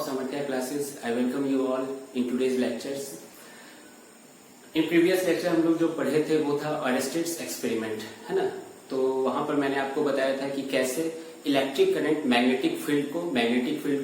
Samarthya classes. I welcome you all in today's lectures. In previous lecture हम लोग जो पढ़े थे वो था ऑयरस्टेड्स एक्सपेरिमेंट, है ना। तो वहां पर मैंने आपको बताया था कि कैसे इलेक्ट्रिक करंट मैग्नेटिक फील्ड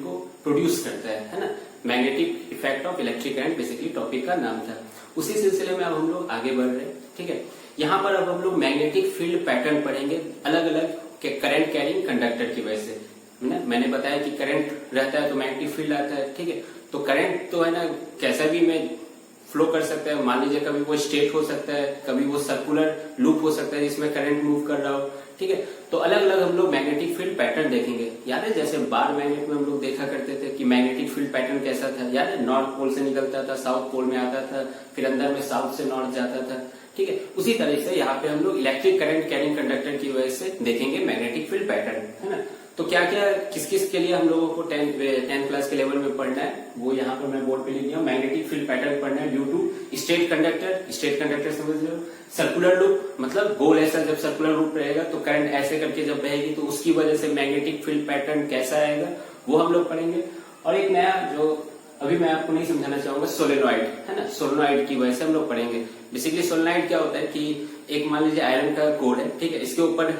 को प्रोड्यूस करता है ना। Magnetic effect of electric current basically topic का नाम था। उसी सिलसिले में अब हम लोग आगे बढ़ रहे हैं, ठीक है। यहाँ पर अब हम लोग मैग्नेटिक फील्ड पैटर्न पढ़ेंगे अलग अलग करंट कैरिंग कंडक्टर की वजह से। मैंने बताया कि करंट रहता है तो मैग्नेटिक फील्ड आता है, ठीक है। तो करंट तो है ना कैसा भी में फ्लो कर सकता है। मान लीजिए कभी वो स्ट्रेट हो सकता है, कभी वो सर्कुलर लूप हो सकता है जिसमें करंट मूव कर रहा हो, ठीक है। तो अलग अलग हम लोग मैग्नेटिक फील्ड पैटर्न देखेंगे। याद है जैसे बार मैग्नेट में हम लोग देखा करते थे कि मैग्नेटिक फील्ड पैटर्न कैसा था। याद है नॉर्थ पोल से निकलता था, साउथ पोल में आता था, फिर अंदर में साउथ से नॉर्थ जाता था, ठीक है। उसी तरह से यहाँ पे हम लोग इलेक्ट्रिक करंट कैरिंग कंडक्टर की वजह से देखेंगे मैग्नेटिक फील्ड पैटर्न, है ना। तो क्या क्या किस किस के लिए हम लोगों को 10th क्लास के लेवल में पढ़ना है वो यहाँ पर मैं बोर्ड पे लिख दिया। मैग्नेटिक फील्ड पैटर्न पढ़ना है ड्यू टू स्ट्रेट कंडक्टर समझ लो। सर्कुलर लूप मतलब गोल ऐसा जब सर्कुलर लूप रहेगा तो करंट ऐसे करके जब बहेगी तो उसकी वजह से मैग्नेटिक फील्ड पैटर्न कैसा आएगा वो हम लोग पढ़ेंगे। और एक नया जो अभी मैं आपको नहीं समझाना चाहूंगा सोलेनॉइड, है ना। सोलेनॉइड की वजह से हम लोग पढ़ेंगे। बेसिकली सोलेनॉइड क्या होता है कि एक मान लीजिए आयरन का कोड है, ठीक है। इसके ऊपर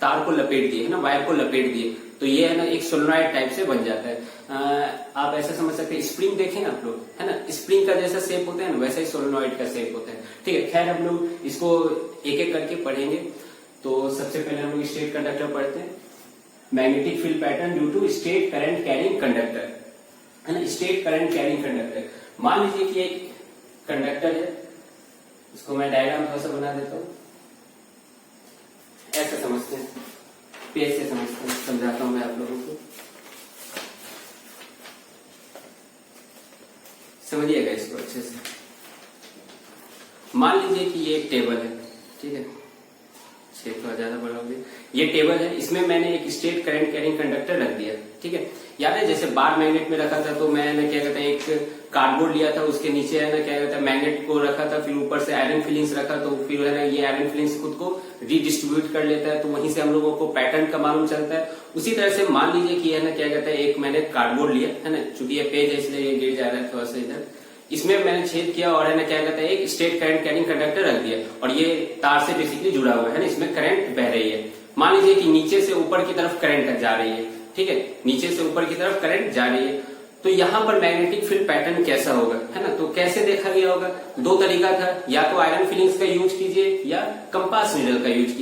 तार को लपेट दिए, है ना, वायर को लपेट दिए तो ये है ना एक सोलेनॉइड टाइप से बन जाता है। आप ऐसा समझ सकते हैं, स्प्रिंग देखें आप लोग, है ना, स्प्रिंग का जैसा शेप होता है ना वैसा ही सोलेनॉइड का शेप होता है, ठीक है। खैर हम लोग इसको एक एक करके पढ़ेंगे। तो सबसे पहले हम लोग स्ट्रेट कंडक्टर पढ़ते हैं। Magnetic field pattern due to straight current carrying conductor, है ना। स्ट्रेट करंट कैरिंग कंडक्टर, मान लीजिए कि एक कंडक्टर है, इसको मैं डायग्राम थोड़ा सा बना देता हूँ। ऐसा समझते हैं, पेज से समझते हैं, समझाता हूं मैं आप लोगों को, समझिएगा इसको अच्छे से। मान लीजिए कि ये एक टेबल है, ठीक है। शेप थोड़ा ज्यादा बड़ा हो गया। ये टेबल है, इसमें मैंने एक स्ट्रेट करंट कैरिंग कंडक्टर रख दिया, ठीक है। याद है जैसे बार मैग्नेट में रखा था तो मैंने क्या कहते हैं एक कार्डबोर्ड लिया था, उसके नीचे है ना क्या कहता है मैग्नेट को रखा था, फिर ऊपर से आयरन फिलिंग्स रखा तो फिर है ना ये आयरन फिलिंग्स खुद को रीडिस्ट्रीब्यूट कर लेता है, तो वहीं से हम लोगों को पैटर्न का मालूम चलता है। उसी तरह से मान लीजिए कि है ना क्या कहता है एक मैंने कार्डबोर्ड लिया, है ना, चूंकि ये पेज है इसलिए ये गिर जा रहा है थोड़ा सा इधर। इसमें मैंने छेद किया और है ना क्या कहता है एक स्ट्रेट करंट कैरिंग कंडक्टर रख दिया और ये तार से बेसिकली जुड़ा हुआ है ना, इसमें करंट बह रही है। मान लीजिए कि नीचे से ऊपर की तरफ करंट जा रही है, ठीक है, नीचे से ऊपर की तरफ करंट जा रही है। तो यहाँ पर मैग्नेटिक फील्ड पैटर्न कैसा होगा, है ना। तो कैसे देखा गया होगा, दो तरीका था, या तो आयरन फिलिंग्स का यूज कीजिए या कंपास नीडल का यूज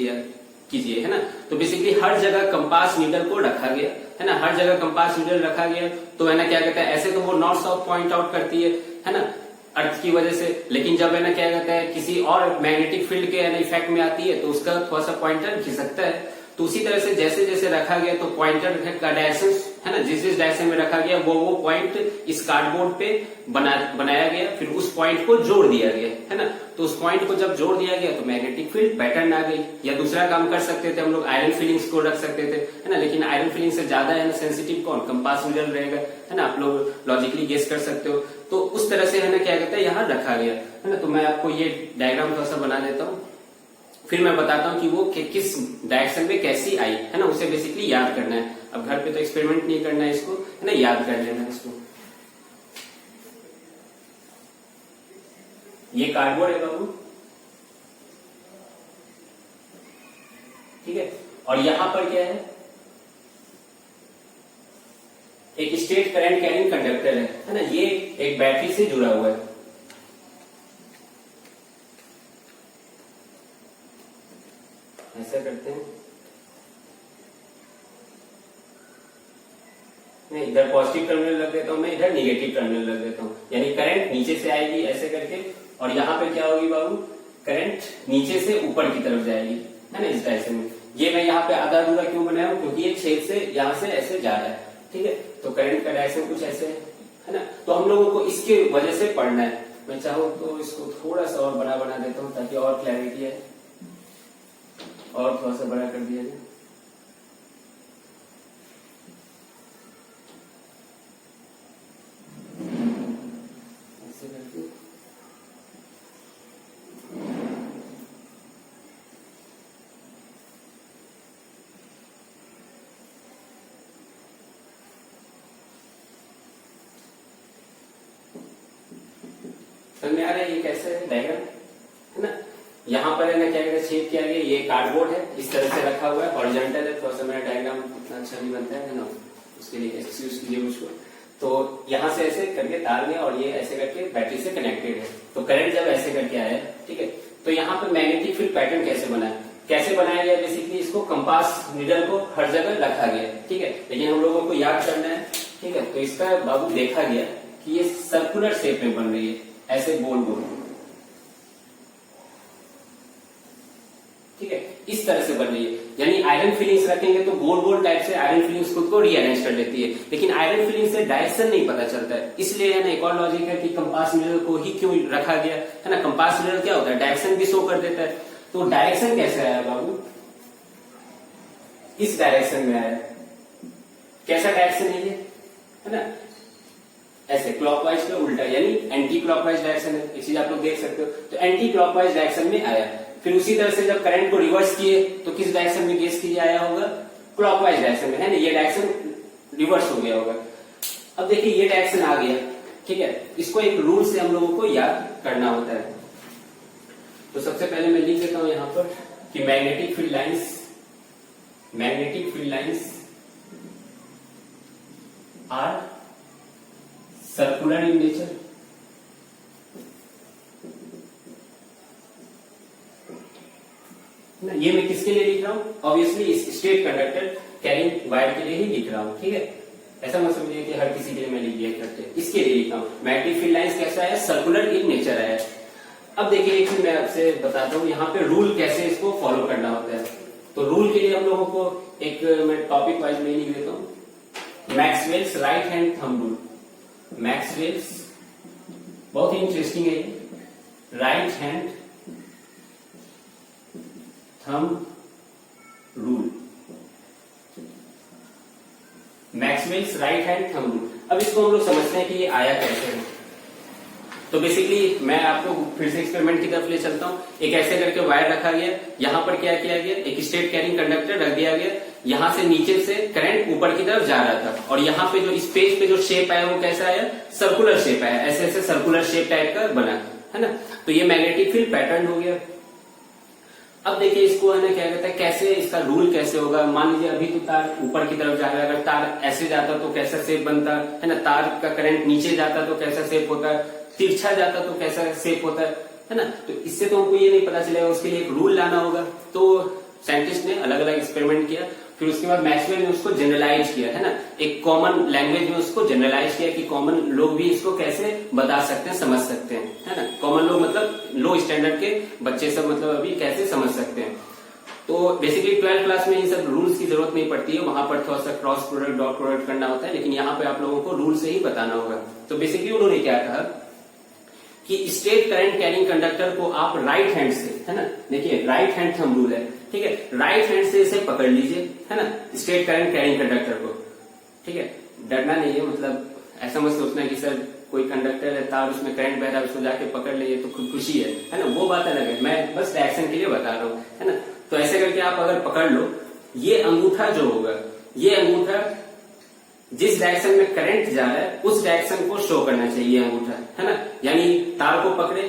कीजिए, है ना। तो बेसिकली हर जगह कंपास नीडल को रखा गया, है ना, हर जगह कंपास नीडल रखा गया। तो है ना क्या कहता है ऐसे तो वो नॉर्थ साउथ पॉइंट आउट करती है ना, अर्थ की वजह से। लेकिन जब है ना क्या कहता है किसी और मैग्नेटिक फील्ड के इफेक्ट में आती है तो उसका थोड़ा सा पॉइंटर खिसकता है। तो उसी तरह से जैसे जैसे रखा गया तो पॉइंटर का डायरेक्शन, है ना, जिस जिस डायरेक्शन में रखा गया वो पॉइंट इस कार्डबोर्ड पे बनाया गया, फिर उस पॉइंट को जोड़ दिया गया, है ना। तो उस पॉइंट को जब जोड़ दिया गया तो मैग्नेटिक फील्ड पैटर्न आ गई। या दूसरा काम कर सकते थे हम लोग, आयरन फिलिंग्स को रख सकते थे, है ना। लेकिन आयरन फिलिंग से ज्यादा है ना सेंसिटिव कौन, कंपास नीडल रहेगा, है ना। आप लोग लॉजिकली गेस कर सकते हो। तो उस तरह से है ना क्या कहता है यहाँ रखा गया, है ना। तो मैं आपको ये डायग्राम थोड़ा सा बना देता हूँ, फिर मैं बताता हूँ कि वो किस डायरेक्शन में कैसी आई, है ना, उसे बेसिकली याद करना है। अब घर पे तो एक्सपेरिमेंट नहीं करना है इसको, है ना, याद कर लेना है इसको। ये कार्डबोर्ड है बाबू, ठीक है। और यहां पर क्या है, एक स्ट्रेट करंट कैरिंग कंडक्टर है ना। ये एक बैटरी से जुड़ा हुआ है। ऐसा करते हैं, मैं इधर पॉजिटिव टर्मिनल लग देता हूं, मैं इधर निगेटिव टर्मिनल लग देता हूं, यानी करंट नीचे से आएगी ऐसे करके, और यहाँ पे क्या होगी बाबू, करंट नीचे से ऊपर की तरफ जाएगी, है ना, इस डायरेक्शन में। ये मैं यहाँ पे आधा अधूरा क्यों बनाया हूं, क्योंकि ये छेद से यहाँ से ऐसे जा रहा है, ठीक है। तो करंट का डायरेक्शन कुछ ऐसे है ना। तो हम लोगों को इसके वजह से पढ़ना है। मैं चाहूँ तो इसको थोड़ा सा और बड़ा बना देता हूँ ताकि और क्लैरिटी है, और थोड़ा सा बड़ा कर दिया जाए। ऐसे करके समझ में आ रहा है ये कैसे है डायग्राम, है ना। यहाँ पर है ना क्या कहते शेप किया गया, ये कार्डबोर्ड है, इस तरह से रखा हुआ है, हॉरिजॉन्टल है, थोड़ा सा मेरा डायग्राम उतना अच्छा नहीं बनता है ना, उसके लिए एक्सक्यूज कीजिए मुझको। तो यहाँ से ऐसे करके तार में और ये ऐसे करके बैटरी से कनेक्टेड है। तो करंट जब ऐसे करके आया, ठीक है, तो यहाँ पे मैग्नेटिक फील्ड पैटर्न कैसे बना है, कैसे बनाया गया, बेसिकली इसको कंपास नीडल को हर जगह रखा गया, ठीक है, लेकिन हम लोगों को याद करना है, ठीक है। तो इसका बाबू देखा गया कि ये सर्कुलर शेप में बन रही है, ऐसे गोल गोल, ठीक है, इस तरह से बन रही है। यानी आयरन फिलिंग्स रखेंगे तो गोल गोल टाइप से आयरन फिलिंग्स खुद को रीअरेंज कर लेती है, लेकिन आयरन फिलिंग से डायरेक्शन नहीं पता चलता है। इसलिए है ना एक और लॉजिक है कि कंपास मिरर को ही क्यों रखा गया, है ना। कंपास मिरर क्या होता है, डायरेक्शन भी शो कर देता है। तो डायरेक्शन कैसे आया बाबू, इस डायरेक्शन में आया। कैसा डायरेक्शन है ये, है ना, ऐसे क्लॉकवाइज का उल्टा, यानी एंटी क्लॉकवाइज डायरेक्शन है। एक चीज आप लोग देख सकते हो, तो एंटी क्लॉकवाइज डायरेक्शन में आया। फिर उसी तरह से जब करंट को रिवर्स किए तो किस डायरेक्शन में गेस कीजिए आया होगा, क्लॉकवाइज डायरेक्शन में, है ना। ये डायरेक्शन रिवर्स हो गया होगा। अब देखिए ये डायरेक्शन आ गया, ठीक है, इसको एक रूल से हम लोगों को याद करना होता है। तो सबसे पहले मैं लिख देता हूं यहां पर कि magnetic field lines are circular in nature, ना। ये मैं किसके लिए लिख रहा हूं, obviously straight conductor carrying wire के लिए ही लिख रहा हूं, ठीक है। ऐसा मत समझिए कि हर किसी के लिए मैं लिख दिया करते, इसके लिए लिख रहा हूं। मैग्नेटिक फील्ड लाइंस कैसा है, सर्कुलर इन नेचर है। अब देखिए एक चीज मैं आपसे बताता हूं, यहाँ पे रूल कैसे इसको फॉलो करना होता है। तो रूल के लिए हम लोगों को एक मैं टॉपिक वाइज में लिख देता हूं, Maxwell's right hand thumb rule. Maxwell's बहुत ही इंटरेस्टिंग है, right hand thumb rule, Maxwell's right hand thumb rule. अब इसको हम लोग समझते हैं कि ये आया कैसे है। तो बेसिकली मैं आपको फिर से एक्सपेरिमेंट की तरफ ले चलता हूं। एक ऐसे करके वायर रखा गया, यहां पर क्या किया गया, एक स्ट्रेट कैरिंग कंडक्टर रख दिया गया, यहां से नीचे से करंट ऊपर की तरफ जा रहा था, और यहाँ पे जो इस पेज पे जो शेप आया वो कैसा आया, सर्कुलर शेप आया, ऐसे ऐसे सर्कुलर शेप टाइप का बना, है ना। तो ये मैग्नेटिक फील्ड पैटर्न हो गया। अब देखिए इसको है ना क्या कहता है, कैसे इसका रूल कैसे होगा। मान लीजिए अभी तो तार ऊपर की तरफ जा रहा है, अगर तार ऐसे जाता तो कैसा शेप बनता, है ना। तार का करंट नीचे जाता तो कैसा शेप होता है, तिरछा जाता तो कैसा शेप होता है ना। तो इससे तो हमको ये नहीं पता चलेगा, उसके लिए एक रूल लाना होगा। तो साइंटिस्ट ने अलग अलग एक्सपेरिमेंट किया, फिर उसके बाद मैक्सवेल ने उसको जनरलाइज किया, है ना, एक कॉमन लैंग्वेज में उसको जनरलाइज किया कि कॉमन लोग भी इसको कैसे बता सकते हैं, समझ सकते हैं, है ना। कॉमन लोग मतलब लो स्टैंडर्ड के बच्चे सब मतलब अभी कैसे समझ सकते हैं। तो बेसिकली 12th क्लास में इन सब रूल्स की जरूरत नहीं पड़ती है, वहां पर थोड़ा सा क्रॉस प्रोडक्ट डॉट प्रोडक्ट करना होता है, लेकिन यहाँ पे आप लोगों को रूल से ही बताना होगा। तो बेसिकली उन्होंने क्या कहा कि स्ट्रेट करंट कैरिंग कंडक्टर को आप राइट हैंड से, है ना, देखिए राइट हैंड थंब रूल है, ठीक है, राइट हैंड से इसे पकड़ लीजिए, है ना, स्ट्रेट करंट कैरिंग कंडक्टर को, ठीक है। डरना नहीं है, मतलब ऐसा मत सोचना कि सर कोई कंडक्टर है, तार उसमें करंट बह रहा है, उसको जाके पकड़ लीजिए तो खुदकुशी है ना, वो बात अलग है। मैं बस डायरेक्शन के लिए बता रहा हूँ, है ना। तो ऐसे करके आप अगर पकड़ लो, ये अंगूठा जो होगा, ये अंगूठा जिस डायरेक्शन में करंट जा रहा है उस डायरेक्शन को शो करना चाहिए अंगूठा, है ना। यानी तार को पकड़े,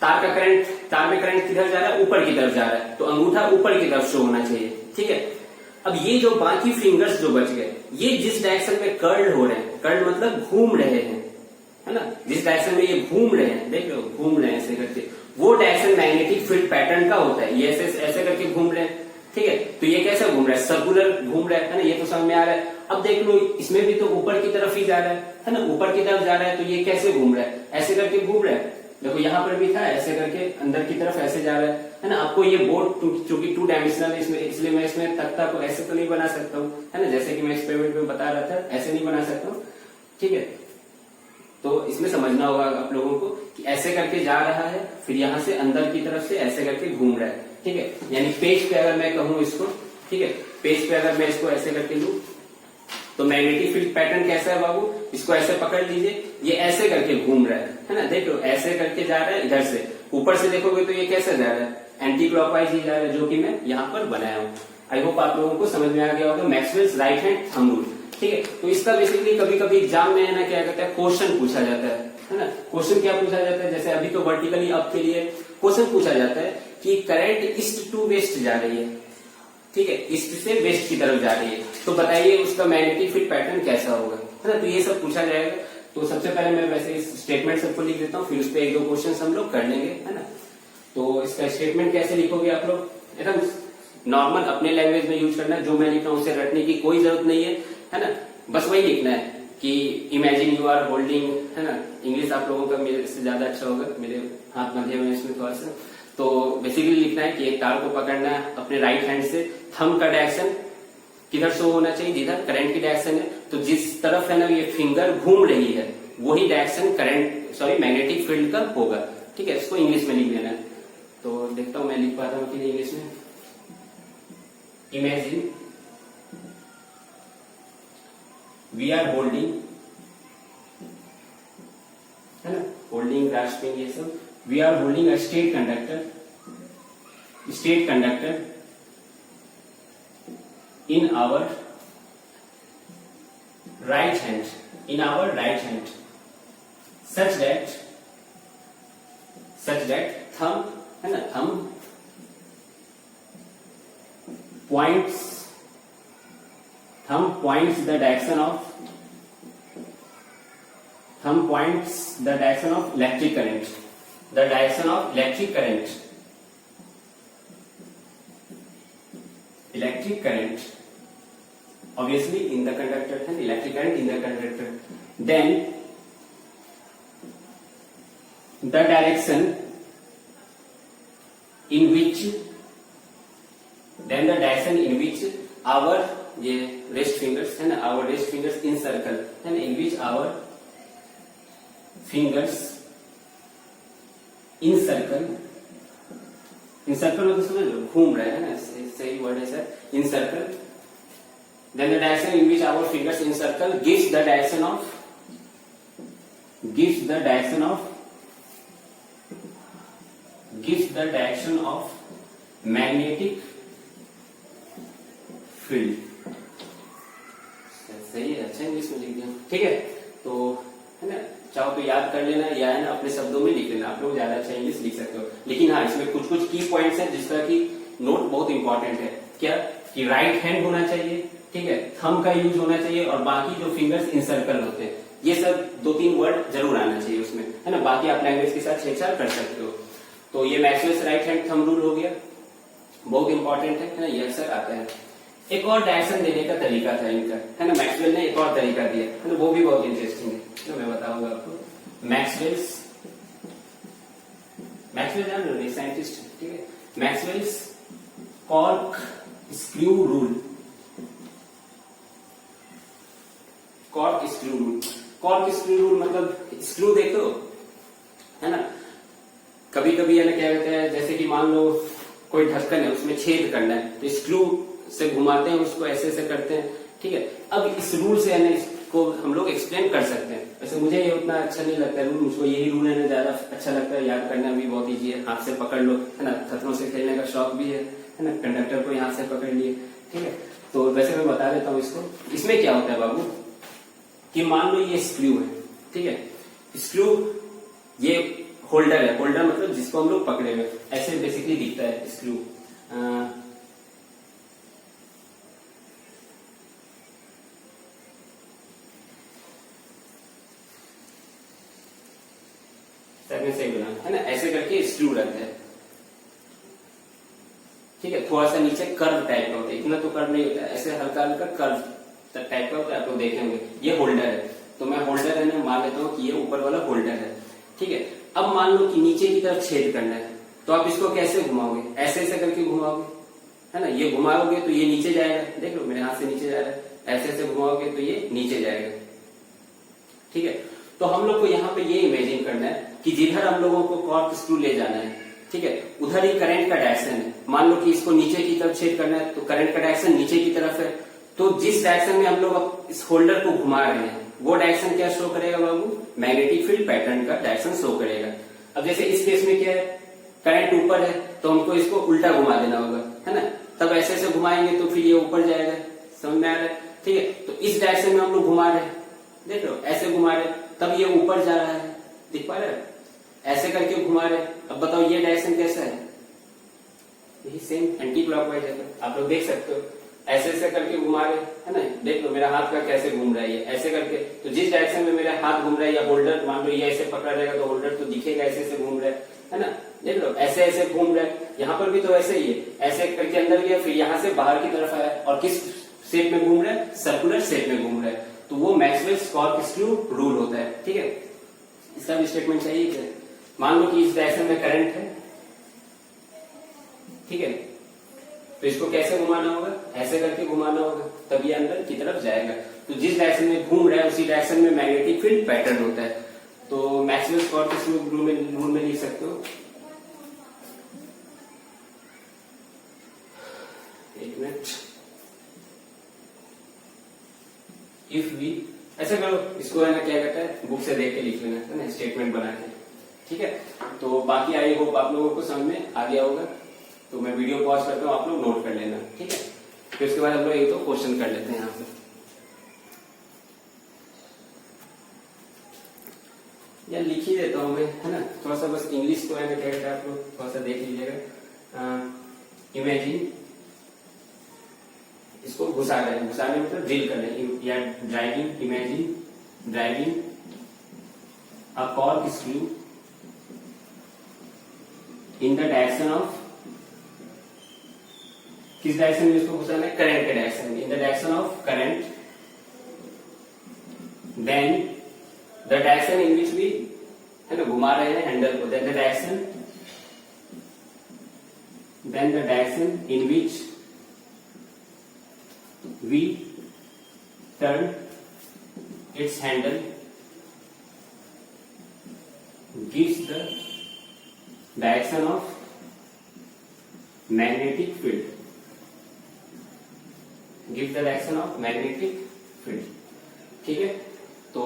तार में करंट किधर जा रहा है, ऊपर की तरफ जा रहा है, तो अंगूठा ऊपर की तरफ शो होना चाहिए, ठीक है। अब ये जो बाकी फिंगर्स जो बच गए, ये जिस डायरेक्शन में कर्ल हो रहे हैं, कर्ल मतलब घूम रहे हैं, है ना, जिस डायरेक्शन में ये घूम रहे हैं, देख लो घूम रहे हैं ऐसे करके, वो डायरेक्शन मैग्नेटिक फील्ड पैटर्न का होता है। ये ऐसे करके घूम रहे हैं, ठीक है। तो ये कैसा घूम रहा है, सर्कुलर घूम रहा है ना, ये तो समझ में आ रहा है। अब देख लो इसमें भी तो ऊपर की तरफ ही जा रहा है ना, ऊपर की तरफ जा रहा है, तो ये कैसे घूम रहा है, ऐसे करके घूम रहा है। देखो यहाँ पर भी था, ऐसे करके अंदर की तरफ ऐसे जा रहा है ना। आपको ये बोर्ड चूंकि 2 डायमेंशनल है, इसलिए मैं इसमें तख्ता को ऐसे तो नहीं बना सकता हूँ, है ना, जैसे कि मैं एक्सपेरिमेंट में बता रहा था, ऐसे नहीं बना सकता हूँ, ठीक है। तो इसमें समझना होगा आप लोगों को कि ऐसे करके जा रहा है, फिर यहाँ से अंदर की तरफ से ऐसे करके घूम रहा है, ठीक है। यानी पेज पे अगर मैं कहूँ इसको, ठीक है, पेज पे अगर मैं इसको ऐसे करके लूं तो मैग्नेटिक फील्ड पैटर्न कैसा है बाबू, इसको ऐसे पकड़ लीजिए, ये ऐसे करके घूम रहा है ना, देख लो ऐसे करके जा रहा है, इधर से ऊपर से देखोगे तो ये कैसे जा रहा है, एंटी क्लॉकवाइज ही जा रहा है, जो कि मैं यहाँ पर बनाया हूँ। आई होप आप लोगों को समझ में आ गया होगा Maxwell's right hand thumb rule, ठीक है। तो इसका बेसिकली कभी कभी एग्जाम में है ना क्या कहता है, क्वेश्चन पूछा जाता है है ना। क्वेश्चन क्या पूछा जाता है, जैसे अभी तो वर्टिकली अप के लिए क्वेश्चन पूछा जाता है कि करंट ईस्ट टू वेस्ट जा रही है, ठीक है, ईस्ट से वेस्ट की तरफ जा रही है, तो बताइए उसका मैग्नेटिक फील्ड पैटर्न कैसा होगा, है ना। तो ये सब पूछा जाएगा। तो सबसे पहले मैं वैसे इस स्टेटमेंट सबको लिख देता हूँ, फिर उस पर एक दो क्वेश्चन हम लोग कर लेंगे, है ना। तो इसका स्टेटमेंट कैसे लिखोगे आप लोग, एकदम नॉर्मल अपने लैंग्वेज में यूज करना है। जो मैं लिख रहा हूँ उसे रटने की कोई जरूरत नहीं है ना। बस वही लिखना है कि इमेजिन यू आर होल्डिंग, है ना। इंग्लिश आप लोगों का मेरे से ज्यादा अच्छा होगा, मेरे हाथ मध्य में इसमें थोड़ा सा। तो बेसिकली लिखना है कि एक तार को पकड़ना है अपने राइट हैंड से, थंब का डायरेक्शन किधर शो होना चाहिए, जिधर करंट की डायरेक्शन है। तो जिस तरफ है ना ये फिंगर घूम रही है वही डायरेक्शन करंट मैग्नेटिक फील्ड का होगा, ठीक है। इसको इंग्लिश में लिख देना है। तो देखता हूं मैं लिख पाता हूं कि नहीं इंग्लिश में। इमेजिन वी आर होल्डिंग, है ना, होल्डिंग, ग्रास्पिंग, ये सब। We are holding a straight conductor in our right hand, such that thumb, है ना, thumb points the direction of electric current, obviously in the conductor, and electric current in the conductor. Then the direction in which our ये wrist fingers, है ना, our wrist fingers encircle, है ना, in which our fingers encircle मतलब समझ लो घूम रहे हैं ना, सही वर्ड है sir, encircle. Then the direction in which our fingers encircle gives the direction of magnetic field. सही है, अच्छा इंग्लिश में लिख दिया, ठीक है। तो है ना, चाहो तो याद कर लेना या है ना अपने शब्दों में लिख लेना, आप लोग ज्यादा अच्छा इंग्लिश लिख सकते हो। लेकिन हाँ, इसमें कुछ कुछ की पॉइंट्स हैं जिसका कि नोट बहुत इंपॉर्टेंट है। क्या कि राइट हैंड होना चाहिए, ठीक है, थंब का यूज होना चाहिए, और बाकी जो फिंगर्स इंसर्कल होते हैं ये सब 2-3 वर्ड जरूर आना चाहिए उसमें, है ना। बाकी आप लैंग्वेज के साथ छेड़छाड़ कर सकते हो। तो ये Maxwell's right hand thumb rule हो गया, बहुत इंपॉर्टेंट है ना, ये अक्सर आता है। एक और डायरेक्शन देने का तरीका था इनका, है ना, मैक्सवेल ने एक और तरीका दिया, है ना, वो भी बहुत इंटरेस्टिंग है, मैं बताऊंगा आपको। मैक्सवेल जान लो, साइंटिस्ट, ठीक है। Maxwell's cork screw rule, cork screw rule मतलब स्क्रू देखो, है ना, कभी कभी है ना क्या कहते हैं, जैसे कि मान लो कोई ढक्कन है उसमें छेद करना है तो स्क्रू से घुमाते हैं उसको, ऐसे ऐसे करते हैं, ठीक है। अब इस रूल से है ना इसको हम लोग एक्सप्लेन कर सकते हैं। वैसे मुझे ये उतना अच्छा नहीं लगता रूल, मुझको यही रूल है ना ज्यादा अच्छा लगता है, याद करना भी बहुत ईजी है। हाथ से पकड़ लो, है ना, खतरों से खेलने का शौक भी है ना, कंडक्टर को यहाँ से पकड़ लिए, ठीक है। तो वैसे मैं बता देता हूँ इसको। इसमें क्या होता है बाबू कि मान लो ये स्क्रू है, ठीक है, स्क्रू ये होल्डर है, होल्डर मतलब जिसको हम लोग पकड़े हुए, ऐसे बेसिकली दिखता है स्क्रू। सही बना, है ना, ऐसे करके स्क्रू रहता है, ठीक है। थोड़ा सा नीचे कर्व टाइप का होता है, इतना तो कर्व नहीं होता है, ऐसे हल्का हल्का कर्व टाइप का होता है, आप लोग देखेंगे। ये होल्डर है, तो मैं होल्डर है ना मान लेता हूँ कि ये ऊपर वाला होल्डर है, ठीक है। अब मान लो कि नीचे की तरफ छेद करना है, तो आप इसको कैसे घुमाओगे, ऐसे ऐसे करके घुमाओगे, है ना। ये घुमाओगे तो ये नीचे जाएगा, देख लो मेरे हाथ से नीचे जा रहा है, ऐसे ऐसे घुमाओगे तो ये नीचे जाएगा, ठीक है। तो हम लोग को यहाँ पे ये इमेजिन करना है कि जिधर हम लोगों को कॉर्क स्क्रू ले जाना है, ठीक है, उधर ही करंट का डायरेक्शन है। मान लो कि इसको नीचे की तरफ छेद करना है तो करंट का डायरेक्शन नीचे की तरफ है, तो जिस डायरेक्शन में हम लोग इस होल्डर को घुमा रहे हैं वो डायरेक्शन क्या शो करेगा बाबू, मैग्नेटिक फील्ड पैटर्न का डायरेक्शन शो करेगा। अब जैसे इस केस में क्या है, करंट ऊपर है तो हमको इसको उल्टा घुमा देना होगा, है ना, तब ऐसे ऐसे घुमाएंगे तो फिर ये ऊपर जाएगा, समझ में आ रहा है, ठीक है। तो इस डायरेक्शन में हम लोग घुमा रहे हैं, देख लो ऐसे घुमा रहे, तब ये ऊपर जा रहा है, दिख पा रहा है? ऐसे करके घुमा रहे, अब बताओ ये डायरेक्शन कैसा है? यही सेम एंटी क्लॉकवाइज है। आप लोग देख सकते हो ऐसे ऐसे करके घुमा रहे, है ना? देख लो मेरा हाथ का कैसे घूम रहा है, ये ऐसे करके। तो जिस डायरेक्शन में मेरा हाथ घूम रहा है, या होल्डर मान लो ये ऐसे पकड़ा रहेगा तो होल्डर तो दिखेगा ऐसे ऐसे घूम रहा है ना? देख लो ऐसे ऐसे घूम रहा है। यहाँ पर भी तो ऐसे ही है, ऐसे करके अंदर गया, फिर यहाँ से बाहर की तरफ आया, और किस शेप में घूम रहा है? सर्कुलर शेप में घूम रहा है। तो वो मैक्सवेल्स कॉर्कस्क्यू रूल होता है, ठीक है? इसका भी स्टेटमेंट चाहिए क्या? मान लो कि इस डायरेक्शन में करंट है, ठीक है, तो इसको कैसे घुमाना होगा? ऐसे करके घुमाना होगा, तब ये अंदर की तरफ जाएगा। तो जिस डायरेक्शन में घूम रहा है उसी डायरेक्शन में मैग्नेटिक फील्ड पैटर्न होता है। तो मैक्सवेल्स कॉर्कस्क्यू रूल में लिख सकते हो, एक मिनट, इफ वी, ऐसा करो इसको, है ना, क्या कहता है, बुक से देख के लिख लेना, है ना, स्टेटमेंट बना के, ठीक है? तो बाकी आई होप आप लोगों को समझ में आ गया होगा। तो मैं वीडियो पॉज करता हूँ, आप लोग नोट कर लेना, ठीक है? फिर उसके बाद हम लोग एक दो क्वेश्चन कर लेते हैं यहाँ पे। या लिख ही देता हूँ मैं, है ना, थोड़ा सा बस इंग्लिश को, है ना, क्या कहता है, आप लोग थोड़ा सा देख लीजिएगा। इमेजिन, इसको घुसा रहे हैं, घुसाने मतलब ड्रिल कर रहे हैं, या driving, imagine driving a corkscrew in the direction of, किस डायरेक्शन में इसको घुसाना है? करंट के डायरेक्शन में, in the direction of current, then the direction in which we, है ना, घुमा रहे हैं हैंडल को, then the direction in which we turn its handle gives the direction of magnetic field, give the direction of magnetic field, ठीक है? तो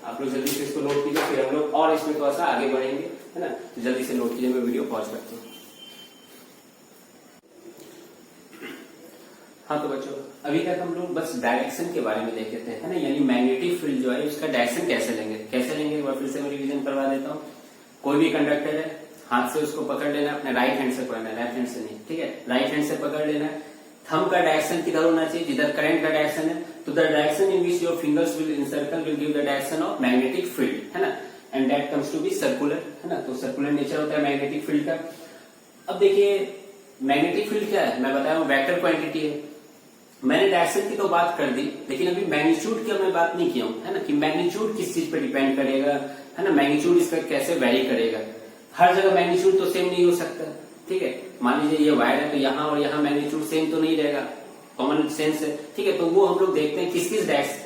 आप लोग जल्दी से इसको नोट कीजिए, फिर हम लोग और इसमें थोड़ा सा आगे बढ़ेंगे, है ना? तो जल्दी से नोट कीजिए, मैं वीडियो पॉज करता हूँ। हाँ तो बच्चों, अभी तक हम लोग बस डायरेक्शन के बारे में देखे थे, है ना, यानी मैग्नेटिक फील्ड जो है उसका डायरेक्शन कैसे लेंगे, एक बार फिर से मैं रिवीजन करवा देता हूँ। कोई भी कंडक्टर है, हाथ से उसको पकड़ लेना, अपने राइट हैंड से पकड़ना है, लेफ्ट हैंड से नहीं, ठीक है? राइट हैंड से पकड़ लेना है। थंब का डायरेक्शन किधर होना चाहिए? जिधर करंट का डायरेक्शन है, तो the direction in which your fingers will encircle will give the direction of magnetic field, है ना, and that comes to be circular, है ना? तो सर्कुलर नेचर होता है मैग्नेटिक फील्ड का। अब देखिए मैग्नेटिक फील्ड क्या है, मैं बताया हूँ वेक्टर क्वांटिटी है। मैंने डायरेक्शन की तो बात कर दी, लेकिन अभी मैग्नीट्यूड की मैं बात नहीं किया हूं, है ना, कि मैग्नीट्यूड किस चीज पे डिपेंड करेगा, है ना, मैग्नीट्यूड इसका कैसे वैरी करेगा। हर जगह मैग्नीट्यूड तो सेम नहीं हो सकता, ठीक है? मान लीजिए ये वायर है, तो यहाँ और यहाँ मैग्नीट्यूड सेम तो नहीं रहेगा, कॉमन सेंस है, ठीक है? तो वो हम लोग देखते हैं किस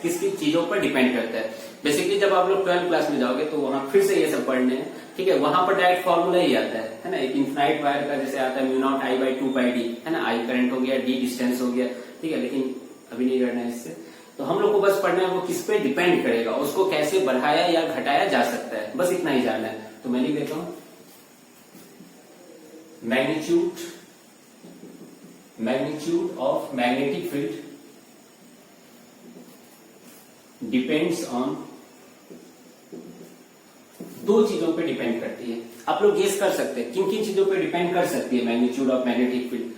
किस चीजों पर डिपेंड करता है। बेसिकली जब आप लोग 12th क्लास में जाओगे तो वहां फिर से ये सब पढ़ने हैं, ठीक है? वहां पर डायरेक्ट फॉर्मूला ही आता है ना, एक इन्फिनाइट वायर का जैसे आता है mu not I by 2 pi D, है ना, आई करंट हो गया, डी डिस्टेंस हो गया, ठीक है? लेकिन अभी नहीं करना है इससे, तो हम लोग को बस पढ़ना है वो किस पे डिपेंड करेगा, उसको कैसे बढ़ाया या घटाया जा सकता है, बस इतना ही जानना है। तो मैं लिख देता हूं, magnitude of magnetic field depends on, दो चीजों पे डिपेंड करती है। आप लोग गेस कर सकते हैं किन किन चीजों पे डिपेंड कर सकती है मैग्नीट्यूड ऑफ मैग्नेटिक फील्ड।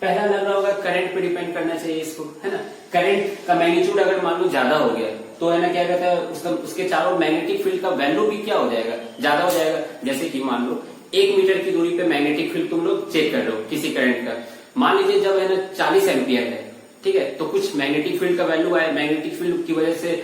पहला लग रहा होगा करंट पे डिपेंड करना चाहिए इसको, है ना? करंट का मैग्नीट्यूड अगर मान लो ज्यादा हो गया तो, है ना, क्या कहता है, उसके चारों मैग्नेटिक फील्ड का वैल्यू भी क्या हो जाएगा, ज्यादा हो जाएगा। जैसे कि मान लो 1 मीटर की दूरी पे मैग्नेटिक फील्ड तुम लोग चेक कर रहे हो किसी करंट का, मान लीजिए जब, है ना, 40 एम्पियर है, ठीक है, तो कुछ मैग्नेटिक फील्ड का वैल्यू आया, मैग्नेटिक फील्ड की वजह से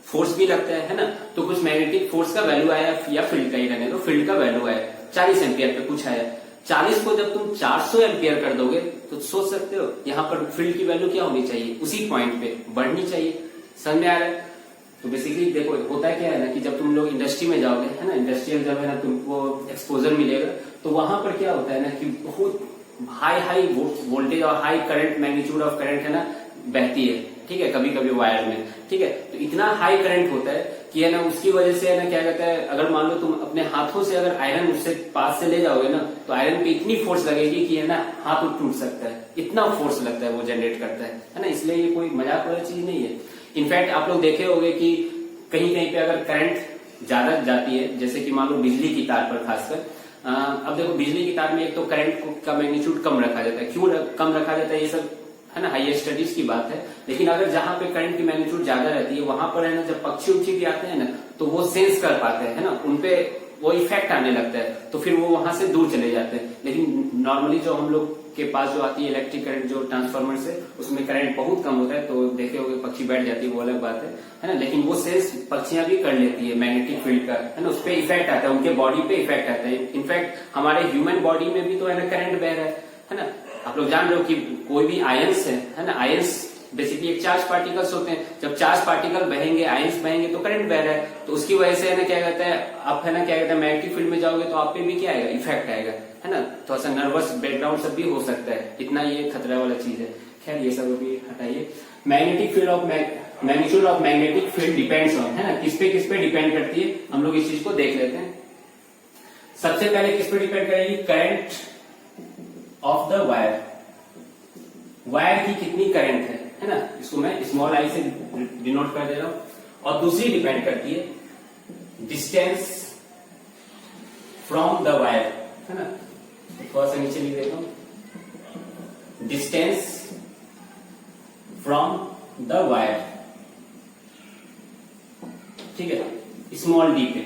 फोर्स भी लगता है ना, तो कुछ मैग्नेटिक फोर्स का वैल्यू आया, या फील्ड का ही रहने दो, फील्ड का वैल्यू आया 40 एम्पियर पे कुछ आया। 40 को जब तुम 400 एम्पियर कर दोगे तो सोच सकते हो यहाँ पर फील्ड की वैल्यू क्या होनी चाहिए, उसी पॉइंट पे बढ़नी चाहिए। समझ में आ रहा है? तो बेसिकली देखो होता क्या है ना, कि जब तुम लोग इंडस्ट्री में जाओगे, है ना, इंडस्ट्रियल जब, है ना, तुमको एक्सपोजर मिलेगा, तो वहां पर क्या होता है ना, कि बहुत हाई वोल्टेज और high current, magnitude of current, है ना, बहती है, ठीक है, कभी कभी वायर में, ठीक है? तो इतना हाई करंट होता है कि, है ना, उसकी वजह से, है ना, क्या कहता है, अगर मान लो तुम अपने हाथों से अगर आयरन उससे पास से ले जाओगे ना, तो आयरन पे इतनी फोर्स लगेगी कि, है ना, हाथ टूट सकता है, इतना फोर्स लगता है वो जनरेट करता है ना? इसलिए ये कोई मजाक वाली चीज नहीं है। इनफैक्ट आप लोग देखे होंगे कि कहीं कहीं पे अगर करंट ज्यादा जाती है, जैसे कि मान लो बिजली की तार पर खासकर। अब देखो बिजली की तार में एक तो करंट का मैग्नीट्यूड कम रखा जाता है। क्यों कम रखा जाता है, ये सब है ना हायर स्टडीज की बात है। लेकिन अगर जहां पे करंट की मैग्नीट्यूड ज्यादा रहती है वहां पर है ना, जब पक्षी उक्षी भी आते हैं ना तो वो सेंस कर पाते हैं, है ना, उनपे वो इफेक्ट आने लगता है, तो फिर वो वहां से दूर चले जाते हैं। लेकिन नॉर्मली जो हम लोग के पास जो आती है इलेक्ट्रिक करंट जो ट्रांसफार्मर से, उसमें करंट बहुत कम होता है, तो देखे होंगे पक्षी बैठ जाती है, वो अलग बात है ना। लेकिन वो सेंस पक्षियां भी कर लेती है मैग्नेटिक फील्ड का, है ना, उस पर इफेक्ट आता है, उनके बॉडी पे इफेक्ट आता है। इनफैक्ट हमारे ह्यूमन बॉडी में भी तो है ना करंट बह रहा है ना। आप लोग जान रहे हो कि कोई भी आयंस है ना, आयंस बेसिकली एक चार्ज पार्टिकल्स होते हैं। जब चार्ज पार्टिकल बहेंगे, आयंस बहेंगे तो करंट बह रहा है, तो उसकी वजह से है ना क्या कहता है, आप है ना क्या कहते हैं मैग्नेटिक फील्ड में जाओगे तो आप पे भी क्या आएगा, इफेक्ट आएगा, है ना। थोड़ा सा नर्वस बैकग्राउंड सब भी हो सकता है, इतना ये खतरा वाला चीज है। खैर ये सब अभी हटाइए। Magnetic field of magnitude of magnetic field depends on, है ना, किस पे डिपेंड करती है, हम लोग इस चीज को देख लेते हैं। सबसे पहले किस पे डिपेंड करेगी, current of the wire, wire की कितनी करंट है ना, इसको मैं स्मॉल आई से डिनोट कर दे रहा हूं। और दूसरी डिपेंड करती है डिस्टेंस फ्रॉम द वायर, है ना, थोड़ा सा नीचे लिख देता हूं, डिस्टेंस फ्रॉम द वायर, ठीक है, स्मॉल डी पे।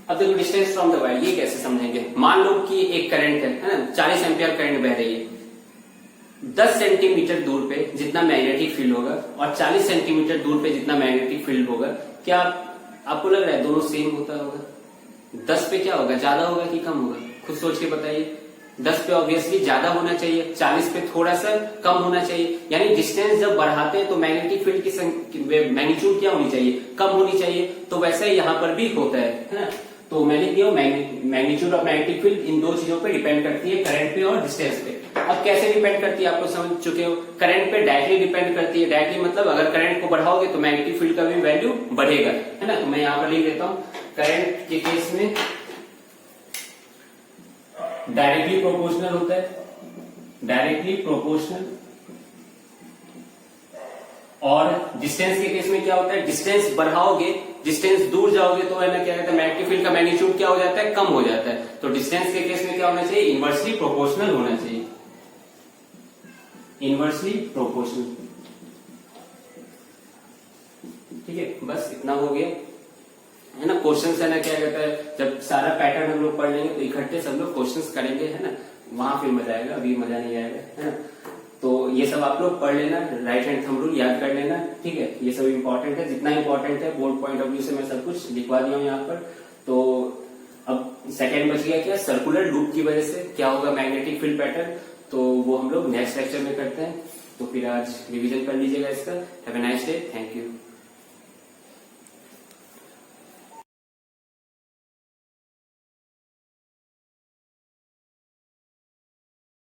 अब देखो डिस्टेंस फ्रॉम द वायर ये कैसे समझेंगे। मान लो कि एक करंट है ना, 40 एम्पियर करंट बह रही है, 10 सेंटीमीटर दूर पे जितना मैग्नेटिक फील्ड होगा और 40 सेंटीमीटर दूर पे जितना मैग्नेटिक फील्ड होगा, क्या आपको लग रहा है दोनों सेम होता होगा? 10 पे क्या होगा, ज्यादा होगा कि कम होगा, खुद सोच के बताइए। 10 पे ऑब्वियसली ज्यादा होना चाहिए, 40 पे थोड़ा सा कम होना चाहिए। यानी डिस्टेंस जब बढ़ाते हैं तो मैग्नेटिक फील्ड की मैग्नीट्यूड क्या होनी चाहिए, कम होनी चाहिए। तो वैसा ही यहाँ पर भी होता है ना। तो मैं लिख दिया मैग्नीट्यूड ऑफ मैग्नेटिक फील्ड इन दो चीजों पे डिपेंड करती है, करंट पे और डिस्टेंस पे। अब कैसे डिपेंड करती है आप लोग समझ चुके हो। करंट पे डायरेक्टली डिपेंड करती है, डायरेक्टली मतलब अगर करंट को बढ़ाओगे तो मैग्नेटिक फील्ड का भी वैल्यू बढ़ेगा, है ना। तो मैं यहां पर लिख देता हूं, करंट के केस में डायरेक्टली प्रोपोर्शनल होता है, डायरेक्टली प्रोपोर्शनल। और डिस्टेंस के केस में क्या होता है, डिस्टेंस बढ़ाओगे, डिस्टेंस दूर जाओगे तो है ना क्या कहता है मैग्नेटिक फील्ड का मैग्नीट्यूड क्या हो जाता है, कम हो जाता है। तो डिस्टेंस के केस में क्या होना चाहिए, इनवर्सली प्रोपोर्शनल होना चाहिए, इनवर्सली प्रोपोर्शनल, ठीक है। बस इतना हो गया, है ना। क्वेश्चंस है ना क्या कहता है, जब सारा पैटर्न हम लोग पढ़ लेंगे तो इकट्ठे सब लोग क्वेश्चंस करेंगे, है ना, वहां फिर मजा आएगा, अभी मजा नहीं आएगा, है ना। तो ये सब आप लोग पढ़ लेना, राइट हैंड थंब रूल याद कर लेना, ठीक है। ये सब इंपॉर्टेंट है, जितना इंपॉर्टेंट है बोर्ड पॉइंट ऑफ व्यू से मैं सब कुछ लिखवा दिया हूं यहाँ पर। तो अब सेकंड बच गया क्या, सर्कुलर लूप की वजह से क्या होगा मैग्नेटिक फील्ड पैटर्न, तो वो हम लोग नेक्स्ट लेक्चर में करते हैं। तो फिर आज रिवीजन कर लीजिएगा इसका। Have a nice day, thank you.